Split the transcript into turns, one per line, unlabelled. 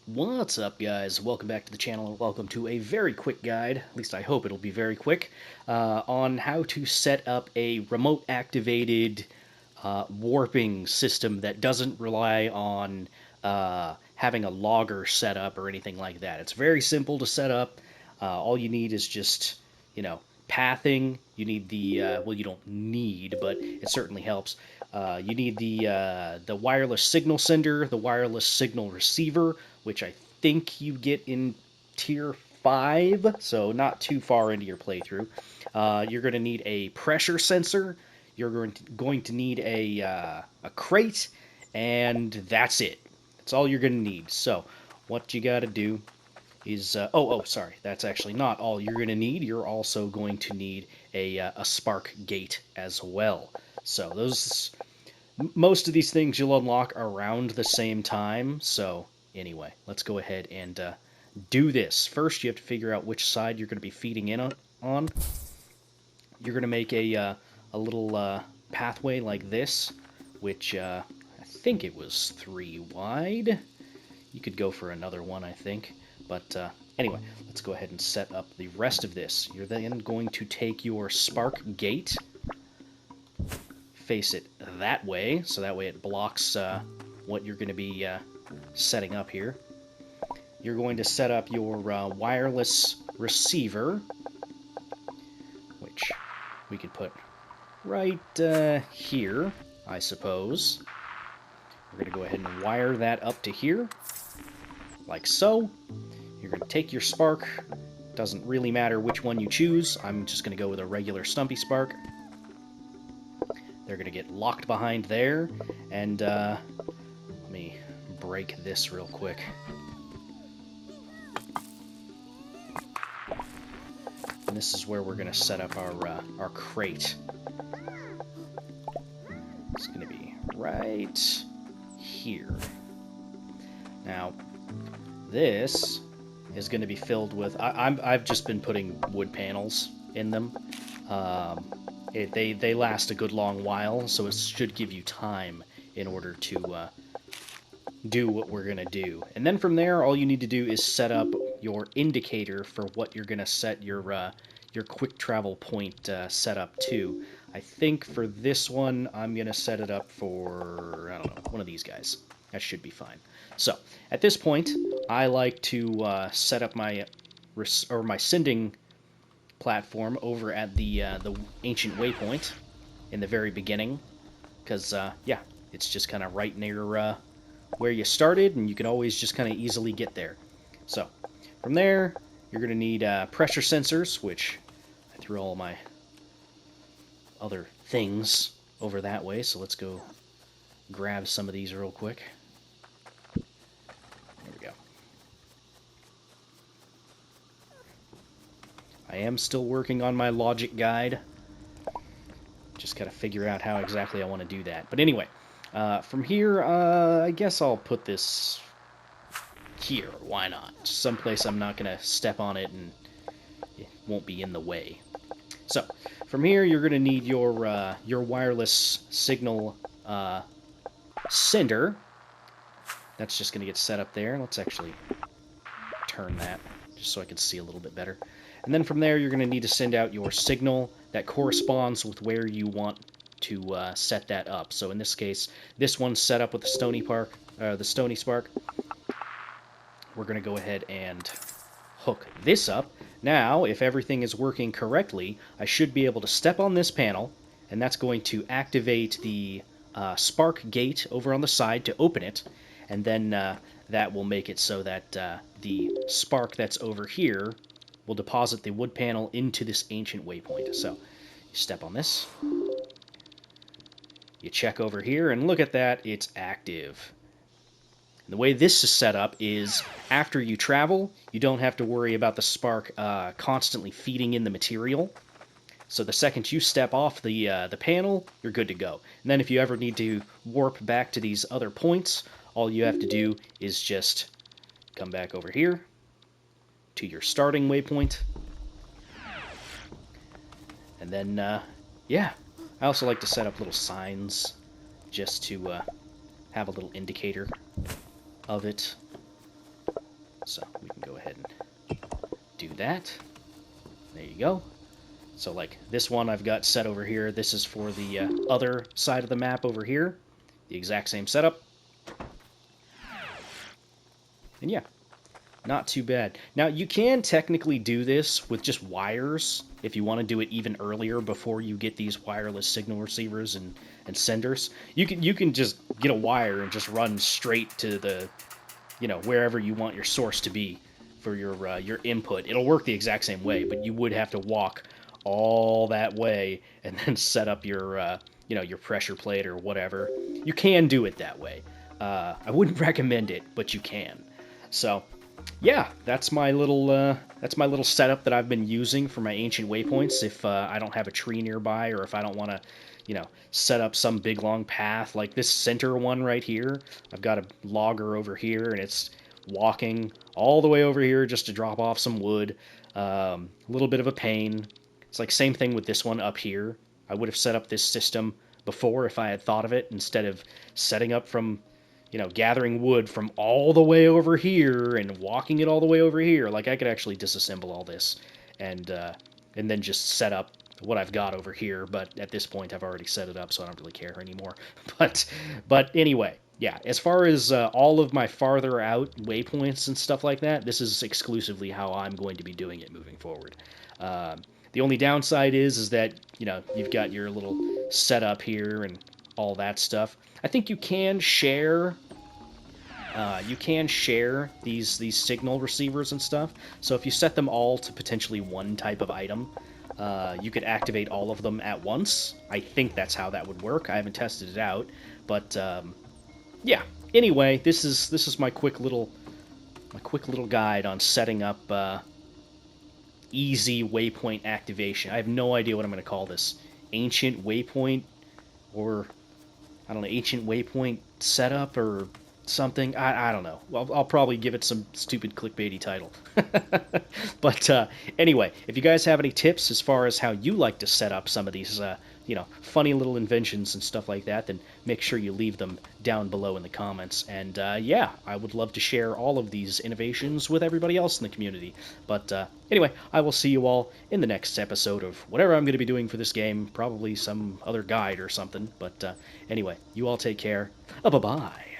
What's up, guys? Welcome back to the channel, and welcome to a very quick guide, at least I hope it'll be very quick, on how to set up a remote-activated warping system that doesn't rely on having a logger set up or anything like that. It's very simple to set up. All you need is just, pathing. You need the, well, you don't need, but it certainly helps. You need the wireless signal sender, the wireless signal receiver, which I think you get in tier 5, so not too far into your playthrough. You're going to need a pressure sensor. You're going to need a crate, and that's it. That's all you're going to need. So what you got to do is sorry, that's actually not all you're going to need. You're also going to need a spark gate as well. So most of these things you'll unlock around the same time. So anyway, let's go ahead and do this. First, you have to figure out which side you're going to be feeding in on. You're going to make a little pathway like this, which I think it was 3 wide. You could go for another one, I think. But anyway, let's go ahead and set up the rest of this. You're then going to take your spark gate, face it that way, so that way it blocks what you're going to be setting up here. You're going to set up your wireless receiver, which we could put right here, I suppose. We're going to go ahead and wire that up to here, like so. You're going to take your spark. Doesn't really matter which one you choose. I'm just going to go with a regular stumpy spark. They're going to get locked behind there. And let me break this real quick. And this is where we're going to set up our crate. It's going to be right here. Now, this is going to be filled with... I've just been putting wood panels in them. They last a good long while, so it should give you time in order to do what we're going to do. And then from there, all you need to do is set up your indicator for what you're going to set your quick travel point setup to. I think for this one, I'm going to set it up for, I don't know, one of these guys. That should be fine. So, at this point, I like to set up my sending platform over at the ancient waypoint in the very beginning, because, yeah, it's just kind of right near where you started, and you can always just kind of easily get there. So, from there, you're going to need pressure sensors, which I threw all my other things over that way, so let's go grab some of these real quick. There we go. I am still working on my logic guide. Just gotta figure out how exactly I want to do that. But anyway, from here, I guess I'll put this here. Why not? Someplace I'm not gonna step on it and it won't be in the way. So, from here, you're gonna need your wireless signal sender. That's just gonna get set up there. Let's actually turn that just so I can see a little bit better. And then from there, you're going to need to send out your signal that corresponds with where you want to set that up. So in this case, this one's set up with the Stony Spark. We're going to go ahead and hook this up. Now, if everything is working correctly, I should be able to step on this panel, and that's going to activate the spark gate over on the side to open it, and then that will make it so that the spark that's over here will deposit the wood panel into this ancient waypoint. So, you step on this, you check over here, and look at that, it's active. And the way this is set up is, after you travel, you don't have to worry about the spark constantly feeding in the material. So the second you step off the panel, you're good to go. And then if you ever need to warp back to these other points, all you have to do is just come back over here to your starting waypoint. And then, yeah. I also like to set up little signs just to have a little indicator of it. So we can go ahead and do that. There you go. So like this one I've got set over here. This is for the other side of the map over here. The exact same setup. And yeah, not too bad. Now, you can technically do this with just wires if you want to do it even earlier before you get these wireless signal receivers and senders. You can just get a wire and just run straight to the, wherever you want your source to be for your input. It'll work the exact same way, but you would have to walk all that way and then set up your your pressure plate or whatever. You can do it that way. I wouldn't recommend it, but you can. So yeah, that's my little setup that I've been using for my ancient waypoints. If I don't have a tree nearby, or if I don't want to, set up some big long path like this center one right here. I've got a logger over here, and it's walking all the way over here just to drop off some wood. A little bit of a pain. It's like same thing with this one up here. I would have set up this system before if I had thought of it, instead of setting up from gathering wood from all the way over here and walking it all the way over here. Like, I could actually disassemble all this and then just set up what I've got over here. But at this point, I've already set it up, so I don't really care anymore. But anyway, yeah, as far as all of my farther out waypoints and stuff like that, this is exclusively how I'm going to be doing it moving forward. The only downside is that, you've got your little setup here and all that stuff. I think you can share these signal receivers and stuff. So if you set them all to potentially one type of item, you could activate all of them at once. I think that's how that would work. I haven't tested it out, but yeah. Anyway, this is my quick little guide on setting up easy waypoint activation. I have no idea what I'm going to call this. Ancient waypoint, or I don't know, ancient waypoint setup or something. I don't know. Well, I'll probably give it some stupid clickbaity title. But anyway, if you guys have any tips as far as how you like to set up some of these funny little inventions and stuff like that, then make sure you leave them down below in the comments. And yeah, I would love to share all of these innovations with everybody else in the community. But anyway, I will see you all in the next episode of whatever I'm going to be doing for this game, probably some other guide or something. But anyway, you all take care. Bye-bye.